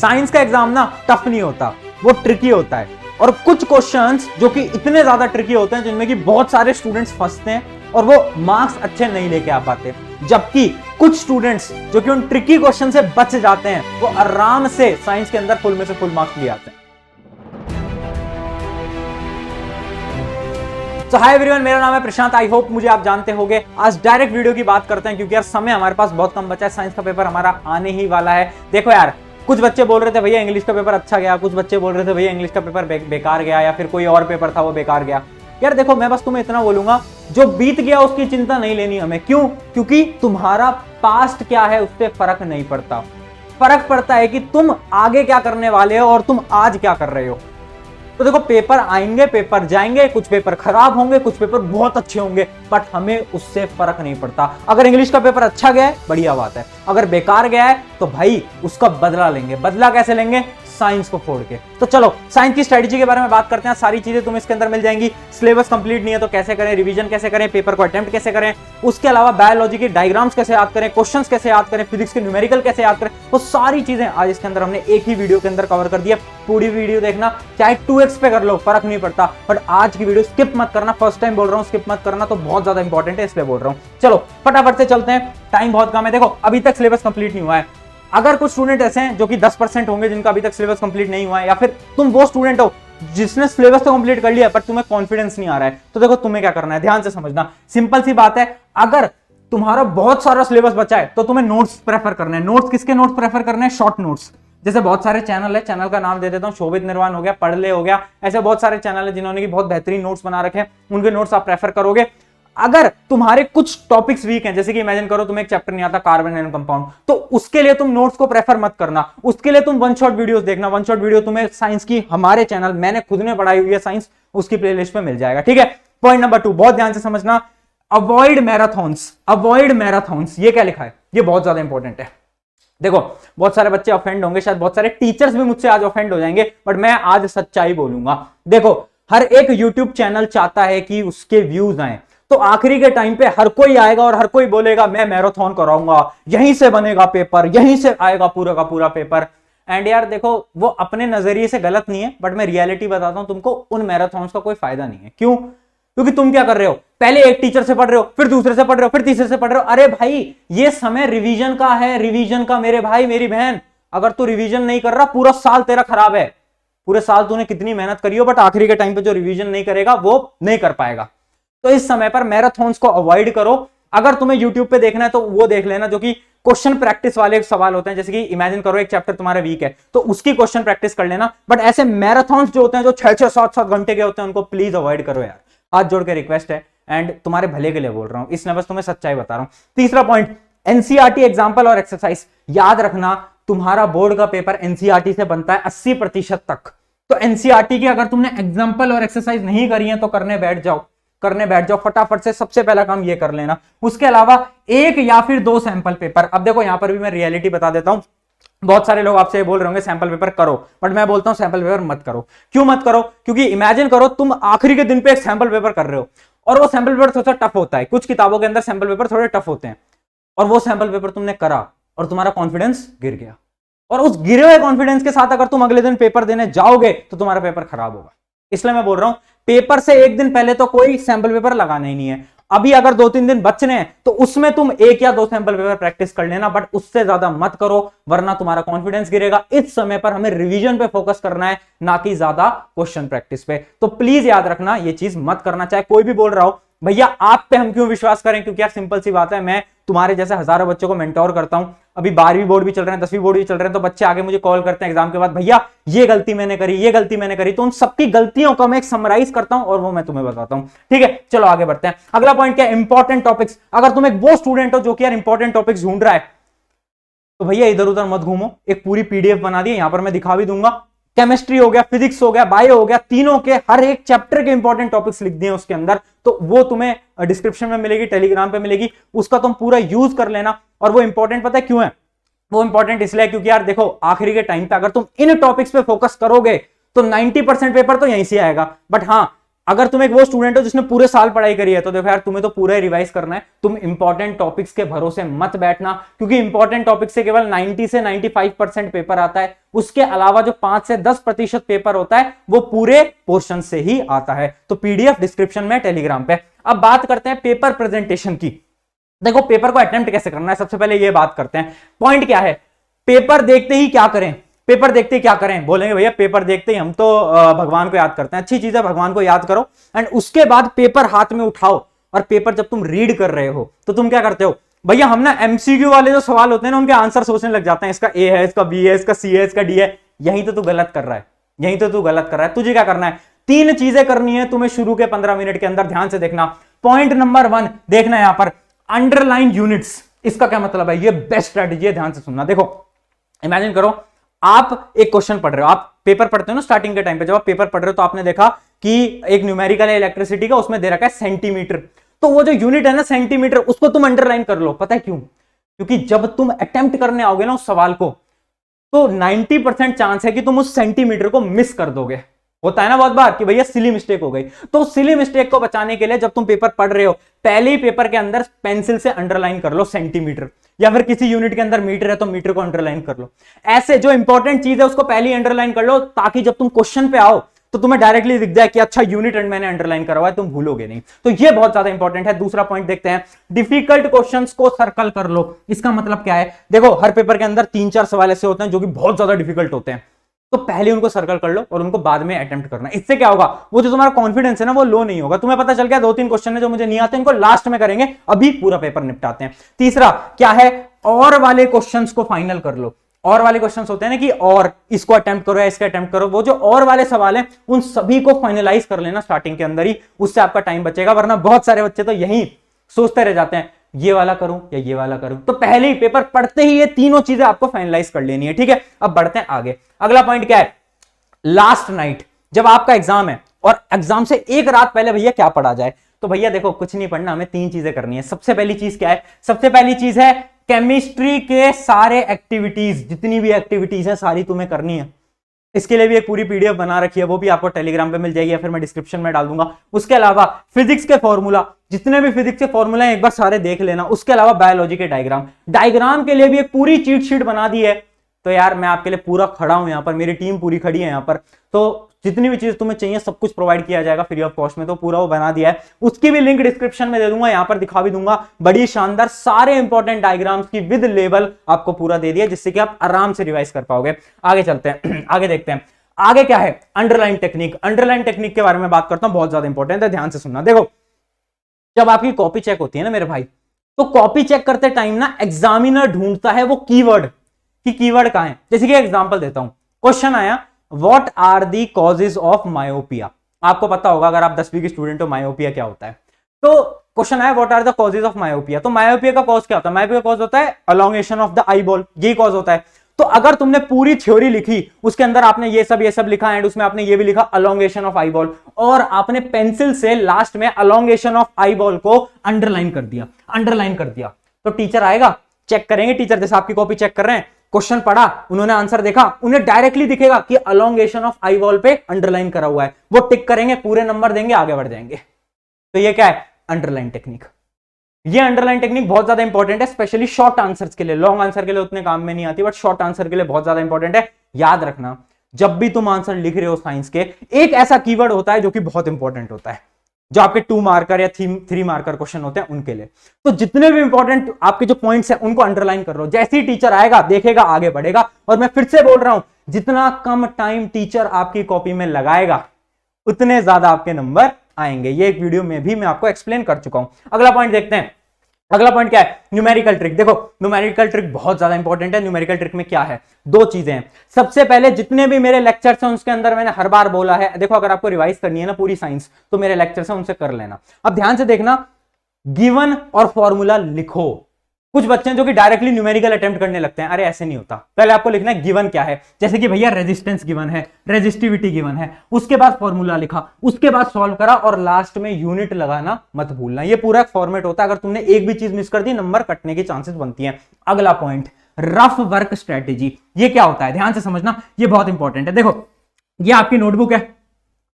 Science का exam ना tough नहीं होता, वो ट्रिकी होता है। और कुछ क्वेश्चंस जो कि इतने ज्यादा ट्रिकी होते हैं जिनमें कि बहुत सारे स्टूडेंट्स फंसते हैं और वो मार्क्स अच्छे नहीं लेके आ पाते, जबकि कुछ स्टूडेंट्स जो कि उन ट्रिकी क्वेश्चन से बच जाते हैं वो आराम से साइंस के अंदर फुल में से फुल मार्क्स ले आते हैं। तो हाय एवरीवन, मेरा नाम है प्रशांत। आई होप मुझे आप जानते होंगे। आज डायरेक्ट वीडियो की बात करते हैं क्योंकि यार समय हमारे पास बहुत कम बचा है। साइंस का पेपर हमारा आने ही वाला है। देखो यार, कुछ बच्चे बोल रहे थे भैया इंग्लिश का पेपर अच्छा गया, कुछ बच्चे बोल रहे थे भैया इंग्लिश का पेपर बेकार गया, या फिर कोई और पेपर था वो बेकार गया। यार देखो, मैं बस तुम्हें इतना बोलूंगा, जो बीत गया उसकी चिंता नहीं लेनी हमें। क्यों? क्योंकि तुम्हारा पास्ट क्या है उससे फर्क नहीं पड़ता। फर्क पड़ता है कि तुम आगे क्या करने वाले हो और तुम आज क्या कर रहे हो। तो देखो, पेपर आएंगे, पेपर जाएंगे, कुछ पेपर खराब होंगे, कुछ पेपर बहुत अच्छे होंगे, बट हमें उससे फर्क नहीं पड़ता। अगर इंग्लिश का पेपर अच्छा गया है बढ़िया बात है, अगर बेकार गया है तो भाई उसका बदला लेंगे। बदला कैसे लेंगे? साइंस को फोड़ के। तो चलो साइंस की स्ट्रेटजी के बारे में बात करते हैं। सारी चीजें तुम्हें इसके अंदर मिल जाएंगी। सिलेबस कंप्लीट नहीं है तो कैसे करें, रिवीजन कैसे करें, पेपर को अटेम्प्ट कैसे करें, उसके अलावा बायोलॉजी की डायग्राम्स कैसे याद करें, क्वेश्चंस कैसे याद करें, फिजिक्स के न्यूमेरिकल कैसे याद करें, वो सारी चीजें आज इसके अंदर हमने एक ही वीडियो के अंदर कवर कर दिया। पूरी वीडियो देखना, चाहे 2x पे कर लो, फर्क नहीं पड़ता, बट आज की वीडियो स्किप मत करना। फर्स्ट टाइम बोल रहा हूं, स्किप मत करना, तो बहुत ज्यादा इंपॉर्टेंट है, इसलिए बोल रहा हूं। चलो फटाफट से चलते हैं, टाइम बहुत कम है। देखो, अभी तक सिलेबस कंप्लीट नहीं हुआ है। अगर कुछ स्टूडेंट ऐसे हैं जो कि 10% होंगे जिनका अभी तक सिलेबस कंप्लीट नहीं हुआ है, या फिर तुम वो स्टूडेंट हो जिसने सिलेबस तो कंप्लीट कर लिया पर तुम्हें कॉन्फिडेंस नहीं आ रहा है, तो देखो तुम्हें क्या करना है, ध्यान से समझना। सिंपल सी बात है, अगर तुम्हारा बहुत सारा सिलेबस बचा है तो तुम्हें नोट्स प्रेफर करने हैं। नोट्स किसके नोट्स प्रेफर करने हैं? Short notes. जैसे बहुत सारे चैनल है, चैनल का नाम दे देता हूं, शोभित निर्वाण हो गया, पढ़ले हो गया, ऐसे बहुत सारे चैनल है जिन्होंने की बहुत बेहतरीन नोट्स बना रखे हैं, उनके नोट्स आप प्रेफर करोगे। अगर तुम्हारे कुछ टॉपिक्स वीक हैं, जैसे कि इमेजिन करो तुम्हें एक चैप्टर नहीं आता कार्बन एंड कंपाउंड, तो उसके लिए तुम नोट्स को प्रेफर मत करना। उसके लिए तुम वन शॉट वीडियोस देखना। वन शॉट वीडियो तुम्हें साइंस की हमारे चैनल, मैंने खुद ने पढ़ाई हुई है साइंस, उसकी प्लेलिस्ट में मिल जाएगा। ठीक है। पॉइंट नंबर 2, बहुत ध्यान से समझना, अवॉइड मैराथन्स। अवॉइड मैराथन्स, ये क्या लिखा है? ये बहुत ज्यादा इंपॉर्टेंट है। देखो, बहुत सारे बच्चे ऑफेंड होंगे, शायद बहुत सारे टीचर्स भी मुझसे आज ऑफेंड हो जाएंगे, बट मैं आज सच्चाई बोलूंगा। देखो, हर एक यूट्यूब चैनल चाहता है कि उसके व्यूज आए, तो आखिरी के टाइम पे हर कोई आएगा और हर कोई बोलेगा मैं मैराथन कराऊंगा, यहीं से बनेगा पेपर, यहीं से आएगा पूरा का पूरा पेपर। एंड यार देखो, वो अपने नजरिए से गलत नहीं है, बट मैं रियलिटी बताता हूं तुमको, उन मैराथन्स का कोई फायदा नहीं है। क्यों? क्योंकि तुम क्या कर रहे हो, पहले एक टीचर से पढ़ रहे हो, फिर दूसरे से पढ़ रहे हो, फिर तीसरे से पढ़ रहे हो। अरे भाई, ये समय रिवीजन का है, रिवीजन का। मेरे भाई मेरी बहन, अगर तू रिवीजन नहीं कर रहा, पूरा साल तेरा खराब है। पूरे साल तूने कितनी मेहनत करी हो, बट आखिरी के टाइम पे जो रिवीजन नहीं करेगा वो नहीं कर पाएगा। तो इस समय पर मैराथन्स को अवॉइड करो। अगर तुम्हें यूट्यूब पे देखना है तो वो देख लेना जो कि क्वेश्चन प्रैक्टिस वाले सवाल होते हैं। जैसे कि इमेजिन करो एक चैप्टर तुम्हारा वीक है तो उसकी क्वेश्चन प्रैक्टिस कर लेना, बट ऐसे मैराथन्स जो होते हैं जो 6-6, 7-7 घंटे के होते हैं, उनको प्लीज अवॉइड करो यार। हाथ जोड़ के रिक्वेस्ट है, एंड तुम्हारे भले के लिए बोल रहा हूं, इसलिए बस तुम्हें सच्चाई बता रहा हूं। तीसरा पॉइंट, एनसीईआरटी एग्जाम्पल और एक्सरसाइज। याद रखना, तुम्हारा बोर्ड का पेपर एनसीईआरटी से बनता है 80% तक। तो एनसीईआरटी की अगर तुमने एग्जाम्पल और एक्सरसाइज नहीं करी है तो करने बैठ जाओ फटाफट से। सबसे पहला काम ये कर लेना। उसके अलावा 1 या फिर 2 सैंपल पेपर। अब देखो, यहां पर भी मैं रियलिटी बता देता हूं। बहुत सारे लोग आपसे बोल रहे होंगे सैंपल पेपर करो, बट मैं बोलता हूं सैंपल पेपर मत करो। क्यों मत करो? क्योंकि इमेजिन करो तुम आखिरी के दिन पे एक सैंपल पेपर कर रहे हो, और वो सैंपल पेपर थोड़ा टफ होता है। कुछ किताबों के अंदर सैंपल पेपर थोड़े टफ होते हैं, और वो सैंपल पेपर तुमने करा और तुम्हारा कॉन्फिडेंस गिर गया, और उस गिरे हुए कॉन्फिडेंस के साथ अगर तुम अगले दिन पेपर देने जाओगे तो तुम्हारा पेपर खराब होगा। इसलिए मैं बोल रहा हूं, पेपर से एक दिन पहले तो कोई सैंपल पेपर लगाना ही नहीं है। अभी अगर 2-3 दिन बचने हैं तो उसमें तुम 1 या 2 सैंपल पेपर प्रैक्टिस कर लेना, बट उससे ज्यादा मत करो, वरना तुम्हारा कॉन्फिडेंस गिरेगा। इस समय पर हमें रिवीजन पे फोकस करना है, ना कि ज्यादा क्वेश्चन प्रैक्टिस पे। तो प्लीज याद रखना, ये चीज मत करना। चाहे कोई भी बोल रहा हो, भैया आप पे हम क्यों विश्वास करें? क्योंकि यार सिंपल सी बात है, मैं तुम्हारे जैसे हजारों बच्चों को मेंटोर करता हूं। अभी 12वीं बोर्ड भी चल रहे हैं, 10वीं बोर्ड भी चल रहे हैं, तो बच्चे आगे मुझे कॉल करते हैं एग्जाम के बाद, भैया ये गलती मैंने करी, ये गलती मैंने करी। तो उन सबकी गलतियों का मैं एक समराइज करता हूं और वो मैं तुम्हें बताता हूं। ठीक है, चलो आगे बढ़ते हैं। अगला पॉइंट क्या है? Important topics. अगर तुम एक वो स्टूडेंट हो जो कि यार इंपॉर्टेंट टॉपिक्स ढूंढ रहा है, तो भैया इधर उधर मत घूमो। एक पूरी पीडीएफ बना दी, यहां पर मैं दिखा भी दूंगा। केमिस्ट्री हो गया, फिजिक्स हो गया, बायो हो गया, तीनों के हर एक चैप्टर के इंपॉर्टेंट टॉपिक्स लिख दिए उसके अंदर। तो वो तुम्हें डिस्क्रिप्शन में मिलेगी, टेलीग्राम पे मिलेगी, उसका तुम पूरा यूज कर लेना। और वो इंपॉर्टेंट पता है क्यों है? वो इंपॉर्टेंट इसलिए क्योंकि यार देखो, आखिरी के टाइम पे अगर तुम इन टॉपिक्स पे फोकस करोगे तो 90% पेपर तो यहीं से आएगा। बट हाँ, अगर तुम एक वो स्टूडेंट हो जिसने पूरे साल पढ़ाई करी है तो देखो यार तुम्हें तो पूरा रिवाइज करना है, तुम इंपॉर्टेंट टॉपिक्स के भरोसे मत बैठना, क्योंकि इंपॉर्टेंट टॉपिक से केवल 90 से 95% पेपर आता है, उसके अलावा जो 5 से 10% पेपर होता है वो पूरे पोर्शन से ही आता है। तो पीडीएफ डिस्क्रिप्शन में टेलीग्राम पे। अब बात करते हैं पेपर प्रेजेंटेशन की। देखो पेपर को अटेम्प्ट कैसे करना है, सबसे पहले ये बात करते हैं। पॉइंट क्या है, पेपर देखते ही क्या करें, पेपर देखते ही क्या करें, बोलेंगे भैया पेपर देखते ही हम तो भगवान को याद करते हैं। अच्छी चीज है, भगवान को याद करो एंड उसके बाद पेपर हाथ में उठाओ और पेपर जब तुम रीड कर रहे हो तो तुम क्या करते हो, भैया हम ना एमसीक्यू वाले जो सवाल होते हैं ना उनके आंसर सोचने लग जाते हैं, इसका ए है, इसका बी है, इसका सी है, इसका डी है। यही तो तू गलत कर रहा है, यही तो तू गलत कर रहा है। तुझे क्या करना है, 3 चीजें करनी है तुम्हें शुरू के 15 मिनट के अंदर, ध्यान से देखना। पॉइंट नंबर 1 देखना यहां पर, अंडरलाइन यूनिट्स। इसका क्या मतलब है, ये बेस्ट स्ट्रेटेजी है, ध्यान से सुनना। देखो इमेजिन करो आप एक क्वेश्चन पढ़ रहे हो, आप पेपर पढ़ते हो ना स्टार्टिंग के टाइम पे, जब आप पेपर पढ़ रहे हो तो आपने देखा कि एक न्यूमेरिकल है इलेक्ट्रिसिटी का, उसमें दे रखा है सेंटीमीटर, तो वो जो यूनिट है ना सेंटीमीटर, उसको तुम अंडरलाइन कर लो। पता है क्यों, क्योंकि जब तुम अटेम्प्ट करने आओगे ना उस सवाल को तो 90% चांस है कि तुम उस सेंटीमीटर को मिस कर दोगे। होता है ना बहुत बार कि भैया सिली मिस्टेक हो गई, तो सिली मिस्टेक को बचाने के लिए जब तुम पेपर पढ़ रहे हो पहले ही पेपर के अंदर पेंसिल से अंडरलाइन कर लो सेंटीमीटर, या फिर किसी यूनिट के अंदर मीटर है तो मीटर को अंडरलाइन कर लो। ऐसे जो इंपॉर्टेंट चीज है उसको पहले ही अंडरलाइन कर लो, ताकि जब तुम क्वेश्चन पे आओ तो तुम्हें डायरेक्टली दिख जाए कि अच्छा यूनिट एंड मैंने अंडरलाइन करा हुआ है, तुम भूलोगे नहीं। तो ये बहुत ज्यादा इंपॉर्टेंट है। दूसरा पॉइंट देखते हैं, डिफिकल्ट क्वेश्चंस को सर्कल कर लो। इसका मतलब क्या है, देखो हर पेपर के अंदर 3-4 सवाल ऐसे होते हैं जो कि बहुत ज्यादा डिफिकल्ट होते हैं, तो पहले उनको सर्कल कर लो और उनको बाद में अटेम्प्ट करना। इससे क्या होगा, वो जो तुम्हारा कॉन्फिडेंस है ना वो लो नहीं होगा। तुम्हें पता चल गया 2-3 क्वेश्चन है जो मुझे नहीं आते, इनको लास्ट में करेंगे, अभी पूरा पेपर निपटाते हैं। तीसरा क्या है, और वाले क्वेश्चंस को फाइनल कर लो। और वाले क्वेश्चंस होते हैं ना कि और इसको अटेम्प्ट करो या इसका अटेम्प्ट करो, वो जो और वाले सवाल हैं उन सभी को फाइनलाइज कर लेना स्टार्टिंग के अंदर ही, उससे आपका टाइम बचेगा। वरना बहुत सारे बच्चे तो यही सोचते रह जाते हैं ये वाला करूं या ये वाला करूं। तो पहले ही पेपर पढ़ते ही ये तीनों चीजें आपको फाइनलाइज कर लेनी है, ठीक है। अब बढ़ते हैं आगे। अगला पॉइंट क्या है, लास्ट नाइट जब आपका एग्जाम है और एग्जाम से एक रात पहले भैया क्या पढ़ा जाए। तो भैया देखो कुछ नहीं पढ़ना, हमें 3 चीजें करनी है। सबसे पहली चीज क्या है, सबसे पहली चीज है केमिस्ट्री के सारे एक्टिविटीज, जितनी भी एक्टिविटीज है सारी तुम्हें करनी है। इसके लिए भी एक पूरी पीडीएफ बना रखी है, वो भी आपको टेलीग्राम पे मिल जाएगी या फिर मैं डिस्क्रिप्शन में डाल दूंगा। उसके अलावा फिजिक्स के फॉर्मूला, जितने भी फिजिक्स के फॉर्मूला हैं एक बार सारे देख लेना। उसके अलावा बायोलॉजी के डायग्राम के लिए भी एक पूरी चीट शीट बना दी है। तो यार मैं आपके लिए पूरा खड़ा हूं, यहाँ पर मेरी टीम पूरी खड़ी है यहाँ पर, तो जितनी भी चीज तुम्हें चाहिए सब कुछ प्रोवाइड किया जाएगा फ्री ऑफ कॉस्ट में। तो पूरा वो बना दिया है, उसकी भी लिंक डिस्क्रिप्शन में दे दूंगा, यहाँ पर दिखा भी दूंगा। बड़ी शानदार सारे इंपॉर्टेंट डायग्राम्स की विद लेवल आपको पूरा दे दिया, जिससे कि आप आराम से रिवाइज कर पाओगे। आगे चलते हैं आगे देखते हैं आगे क्या है, अंडरलाइन टेक्निक। अंडरलाइन टेक्निक के बारे में बात करता हूं, बहुत ज्यादा इंपॉर्टेंट है, ध्यान से सुनना। देखो जब आपकी कॉपी चेक होती है ना मेरे भाई, तो कॉपी चेक करते टाइम ना एग्जामिनर ढूंढता है वो कीवर्ड कि कीवर्ड कहां है। जैसे कि एग्जांपल देता हूं, क्वेश्चन आया what are the causes of myopia. आपको पता होगा अगर आप 10वीं की स्टूडेंट हो मायोपिया क्या होता है। तो क्वेश्चन आया what are the causes of myopia. तो मायोपिया का कॉज क्या होता है, मायोपिया का कॉज होता है elongation of the eyeball, यही कॉज होता है। तो अगर तुमने पूरी थ्योरी लिखी, उसके अंदर आपने ये सब लिखा एंड उसमें आपने ये भी लिखा अलोंगेशन ऑफ आई बॉल, और आपने पेंसिल से लास्ट में अलोंगेशन ऑफ आई बॉल को अंडरलाइन कर दिया, तो टीचर आएगा, चेक करेंगे टीचर, जैसे आपकी कॉपी चेक कर रहे हैं, क्वेश्चन पढ़ा, उन्होंने आंसर देखा, उन्हें डायरेक्टली दिखेगा कि अलोंगेशन ऑफ आई बॉल पे अंडरलाइन करा हुआ है, वो टिक करेंगे, पूरे नंबर देंगे, आगे बढ़ जाएंगे। तो ये क्या है, अंडरलाइन टेक्निक। ये अंडरलाइन टेक्निक बहुत ज्यादा इंपॉर्टेंट है, स्पेशली शॉर्ट आंसर्स के लिए। लॉन्ग आंसर के लिए उतने काम में नहीं आती, बट शॉर्ट आंसर के लिए बहुत ज्यादा इंपॉर्टेंट है। याद रखना जब भी तुम आंसर लिख रहे हो साइंस के, एक ऐसा कीवर्ड होता है जो कि बहुत इंपॉर्टेंट होता है, जो आपके 2 मार्कर या 3 मार्कर क्वेश्चन होते हैं उनके लिए। तो जितने भी इंपॉर्टेंट आपके जो पॉइंट्स हैं उनको अंडरलाइन कर लो। जैसे ही टीचर आएगा देखेगा, आगे बढ़ेगा। और मैं फिर से बोल रहा हूं, जितना कम टाइम टीचर आपकी कॉपी में लगाएगा उतने ज्यादा आपके नंबर आएंगे। ये एक वीडियो में भी मैं आपको एक्सप्लेन कर चुका हूं। अगला पॉइंट देखते हैं। अगला पॉइंट क्या है, न्यूमेरिकल ट्रिक। देखो न्यूमेरिकल ट्रिक बहुत ज्यादा इंपॉर्टेंट है। न्यूमेरिकल ट्रिक में क्या है, 2 चीजें हैं। सबसे पहले जितने भी मेरे लेक्चर्स हैं उसके अंदर मैंने हर बार बोला है, देखो अगर आपको रिवाइज करनी है ना पूरी साइंस, तो मेरे लेक्चर्स हैं उनसे कर लेना। अब ध्यान से देखना, गिवन और फॉर्मूला लिखो। कुछ बच्चे जो कि डायरेक्टली न्यूमेरिकल अटेम्प्ट करने लगते हैं, अरे ऐसे नहीं होता। पहले आपको लिखना है गिवन क्या है, जैसे कि भैया रेजिस्टेंस गिवन है, रेजिस्टिविटी गिवन है, उसके बाद फॉर्मूला लिखा, उसके बाद सॉल्व करा और लास्ट में यूनिट लगाना मत भूलना। ये पूरा फॉर्मेट होता है, अगर तुमने एक भी चीज मिस कर दी नंबर कटने की चांसेस बनती हैं। अगला पॉइंट, रफ वर्क स्ट्रेटेजी। ये क्या होता है, ध्यान से समझना, ये बहुत इंपॉर्टेंट है। देखो ये आपकी नोटबुक है,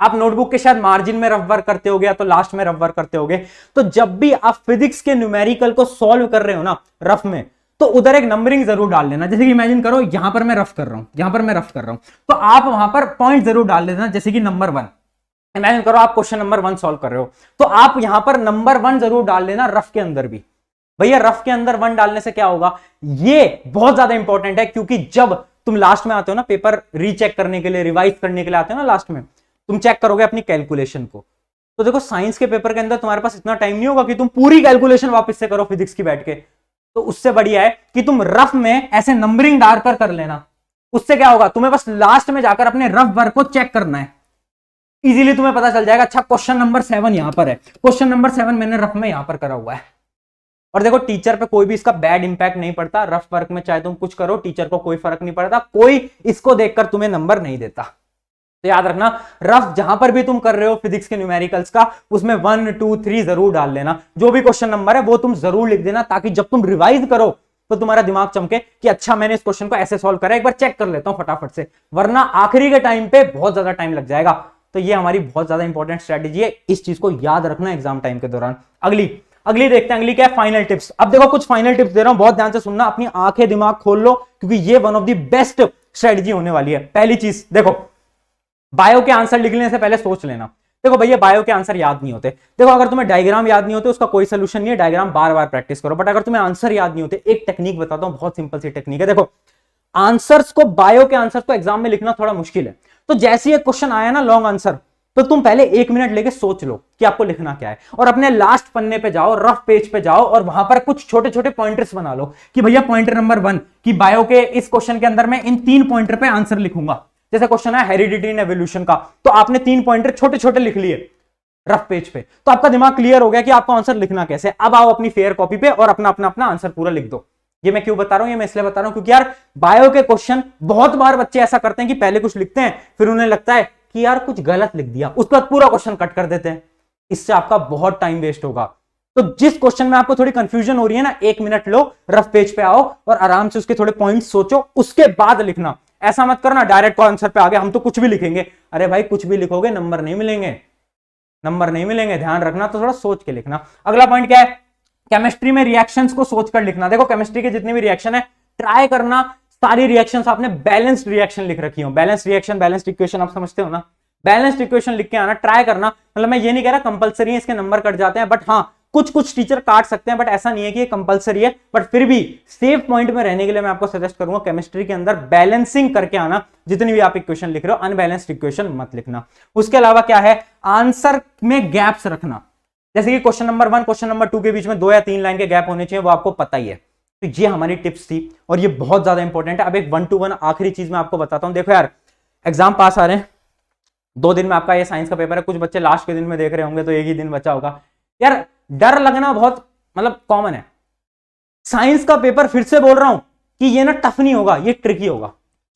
आप नोटबुक के शायद मार्जिन में रफ वर्क करते होगे या तो लास्ट में रफ वर्क करते होगे। तो जब भी आप फिजिक्स के न्यूमेरिकल को सॉल्व कर रहे हो ना रफ में, तो उधर एक नंबरिंग जरूर डाल लेना। जैसे कि इमेजिन करो यहां पर मैं रफ कर रहा हूं, यहां पर मैं रफ कर रहा हूं, तो आप वहां पर पॉइंट जरूर डाल लेना। जैसे कि नंबर 1, इमेजिन करो आप क्वेश्चन नंबर 1 सॉल्व कर रहे हो, तो आप यहां पर नंबर 1 जरूर डाल लेना रफ के अंदर भी। भैया रफ के अंदर 1 डालने से क्या होगा, ये बहुत ज्यादा इंपॉर्टेंट है, क्योंकि जब तुम लास्ट में आते हो ना पेपर रीचेक करने के लिए, रिवाइज करने के लिए आते हो ना लास्ट में, तुम चेक करोगे अपनी कैलकुलेशन को। तो देखो साइंस के पेपर के अंदर तुम्हारे पास इतना टाइम नहीं होगा कि तुम पूरी कैलकुलेशन वापस से करो फिजिक्स की बैठ के। तो उससे बढ़िया है कि तुम रफ में ऐसे नंबरिंग डालकर कर लेना। उससे क्या होगा, तुम्हें बस लास्ट में जाकर अपने रफ वर्क को चेक करना है, इजीली तुम्हें पता चल जाएगा। अच्छा क्वेश्चन नंबर 7 यहां पर है, क्वेश्चन नंबर 7 मैंने रफ में यहां पर करा हुआ है। और देखो टीचर पे कोई भी इसका बैड इंपैक्ट नहीं पड़ता। रफ वर्क में चाहे तुम कुछ करो, टीचर को कोई फर्क नहीं पड़ता, कोई इसको देखकर तुम्हें नंबर नहीं देता। तो याद रखना, रफ जहां पर भी तुम कर रहे हो फिजिक्स के न्यूमेरिकल्स का, उसमें 1, 2, 3 जरूर डाल लेना। जो भी क्वेश्चन नंबर है वो तुम जरूर लिख देना, ताकि जब तुम रिवाइज करो तो तुम्हारा दिमाग चमके कि अच्छा मैंने इस क्वेश्चन को ऐसे सॉल्व करा, एक बार चेक कर लेता हूं फटाफट से, वरना आखिरी के टाइम पे बहुत ज्यादा टाइम लग जाएगा। तो ये हमारी बहुत ज्यादा इंपॉर्टेंट स्ट्रेटेजी है, इस चीज को याद रखना एग्जाम टाइम के दौरान। अगली देखते हैं, अगली क्या है, फाइनल टिप्स। अब देखो कुछ फाइनल टिप्स दे रहा हूं, बहुत ध्यान से सुनना, अपनी आंखें दिमाग खोल लो, क्योंकि ये one of the best strategy होने वाली है। पहली चीज देखो, बायो के आंसर लिखने से पहले सोच लेना। देखो भैया बायो के आंसर याद नहीं होते। देखो अगर तुम्हें डायग्राम याद नहीं होते उसका कोई सोल्यूशन नहीं है, डायग्राम बार बार प्रैक्टिस करो। बट अगर तुम्हें आंसर याद नहीं होते, एक टेक्निक बताता हूं, बहुत सिंपल सी टेक्निक है। देखो आंसर्स को, बायो के आंसर्स को एग्जाम में लिखना थोड़ा मुश्किल है, तो जैसे ही एक क्वेश्चन आया ना लॉन्ग आंसर, तो तुम पहले 1 मिनट लेके सोच लो कि आपको लिखना क्या है, और अपने लास्ट पन्ने पे जाओ, रफ पेज पे जाओ, और वहां पर कुछ छोटे छोटे पॉइंटर्स बना लो कि भैया पॉइंटर नंबर 1 कि बायो के इस क्वेश्चन के अंदर मैं इन 3 पॉइंटर पे आंसर लिखूंगा। जैसे क्वेश्चन है हेरिडिटी इन एवोल्यूशन का, तो आपने 3 पॉइंटर छोटे छोटे लिख लिए रफ पेज पे, तो आपका दिमाग क्लियर हो गया कि आपको आंसर लिखना कैसे। अब आओ अपनी फेयर कॉपी पे और अपना अपना अपना आंसर पूरा लिख दो। ये मैं क्यों बता रहा हूं, ये मैं इसलिए बता रहा हूं क्योंकि यार बायो के क्वेश्चन बहुत बार बच्चे ऐसा करते हैं कि पहले कुछ लिखते हैं, फिर उन्हें लगता है कि यार कुछ गलत लिख दिया, उसके बाद पूरा क्वेश्चन कट कर देते हैं। इससे आपका बहुत टाइम वेस्ट होगा। तो जिस क्वेश्चन में आपको थोड़ी कंफ्यूजन हो रही है ना, 1 मिनट लो, रफ पेज पे आओ और आराम से उसके थोड़े पॉइंट सोचो, उसके बाद लिखना। ऐसा मत करना डायरेक्ट आंसर पे आ गए हम तो कुछ भी लिखेंगे। अरे भाई कुछ भी लिखोगे नंबर नहीं मिलेंगे, नंबर नहीं मिलेंगे, ध्यान रखना। तो थोड़ा सोच के लिखना। अगला पॉइंट क्या है, केमिस्ट्री में रिएक्शंस को सोचकर लिखना। देखो केमिस्ट्री के जितने भी रिएक्शन है, ट्राई करना सारी रिएक्शंस आपने बैलेंस्ड रिएक्शन लिख रखी हो। बैलेंस्ड रिएक्शन, बैलेंस्ड इक्वेशन आप समझते हो ना, बैलेंस्ड इक्वेशन लिख के आना, ट्राई करना। मतलब मैं ये नहीं कह रहा कंपलसरी है इसके नंबर कट जाते हैं, बट हाँ कुछ टीचर काट सकते हैं, बट ऐसा नहीं है कि ये कंपलसरी है। बट फिर भी सेफ पॉइंट में रहने के लिए मैं आपको सजेस्ट करूंगा केमिस्ट्री के अंदर बैलेंसिंग करके आना। जितनी भी आप इक्वेशन लिख रहे हो अनबैलेंस्ड इक्वेशन मत लिखना। उसके अलावा क्या है, आंसर में गैप्स रखना। जैसे कि क्वेश्चन नंबर 1 क्वेश्चन नंबर 2 के बीच में 2 या 3 लाइन के गैप होने चाहिए, वो आपको पता ही है। तो ये हमारी टिप्स थी और ये बहुत ज्यादा इंपॉर्टेंट है। अब एक 1 to 1 आखिरी चीज मैं आपको बताता हूं। देखो यार एग्जाम पास आ रहे हैं, 2 दिन में आपका ये साइंस का पेपर है। कुछ बच्चे लास्ट के दिन में देख रहे होंगे तो एक ही दिन बचा होगा। यार डर लगना बहुत मतलब कॉमन है। साइंस का पेपर फिर से बोल रहा हूं कि ये ना टफ नहीं होगा, ये ट्रिकी होगा।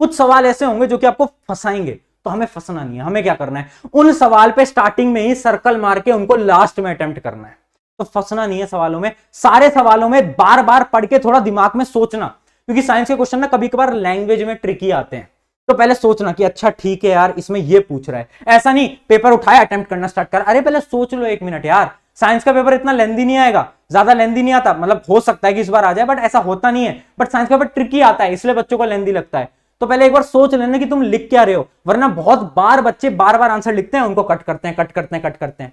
कुछ सवाल ऐसे होंगे जो कि आपको फंसाएंगे, तो हमें फंसना नहीं है। हमें क्या करना है, उन सवाल पे स्टार्टिंग में ही सर्कल मार के उनको लास्ट में अटेम्प्ट करना है। तो फंसना नहीं है सवालों में। सारे सवालों में बार बार पढ़ के थोड़ा दिमाग में सोचना, क्योंकि साइंस के क्वेश्चन ना कभी कभार लैंग्वेज में ट्रिकी आते हैं। तो पहले सोचना कि अच्छा ठीक है यार इसमें ये पूछ रहा है। ऐसा नहीं पेपर उठाया अटेम्प्ट करना स्टार्ट कर, अरे पहले सोच लो 1 मिनट यार। साइंस का पेपर इतना लेंदी नहीं आएगा, ज्यादा लेंदी नहीं आता। मतलब हो सकता है कि इस बार आ जाए, बट ऐसा होता नहीं है। बट साइंस का पेपर ट्रिकी आता है, इसलिए बच्चों को लेंदी लगता है। तो पहले एक बार सोच लेना कि तुम लिख क्या रहे हो, वरना बहुत बार बच्चे बार बार आंसर लिखते हैं, उनको कट करते हैं।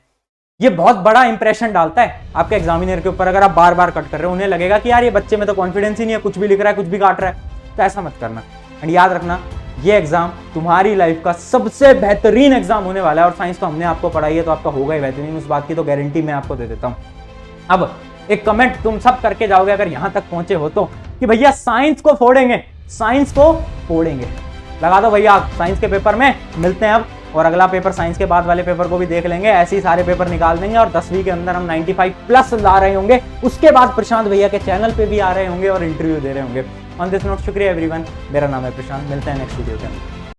ये बहुत बड़ा इंप्रेशन डालता है आपके एग्जामिनर के ऊपर। अगर आप बार बार कट कर रहे हो, उन्हें लगेगा कि यार ये बच्चे में तो कॉन्फिडेंस ही नहीं है, कुछ भी लिख रहा है, कुछ भी काट रहा है। तो ऐसा मत करना। एंड याद रखना ये एग्जाम तुम्हारी लाइफ का सबसे बेहतरीन एग्जाम होने वाला है। और साइंस तो हमने आपको पढ़ाई है तो आपका होगा ही बेहतरीन, उस बात की तो गारंटी मैं आपको दे देता हूं। अब एक कमेंट तुम सब करके जाओगे अगर यहां तक पहुंचे हो तो, कि भैया साइंस को फोड़ेंगे, साइंस को फोड़ेंगे। लगा दो भैया आप साइंस के पेपर में। मिलते हैं अब, और अगला पेपर साइंस के बाद वाले पेपर को भी देख लेंगे। ऐसे ही सारे पेपर निकाल देंगे और 10वीं के अंदर हम 95+ ला रहे होंगे। उसके बाद प्रशांत भैया के चैनल पे भी आ रहे होंगे और इंटरव्यू दे रहे होंगे। ऑन दिस नोट शुक्रिया एवरीवन, मेरा नाम है प्रशांत। मिलते हैं नेक्स्ट वीडियो के अंदर।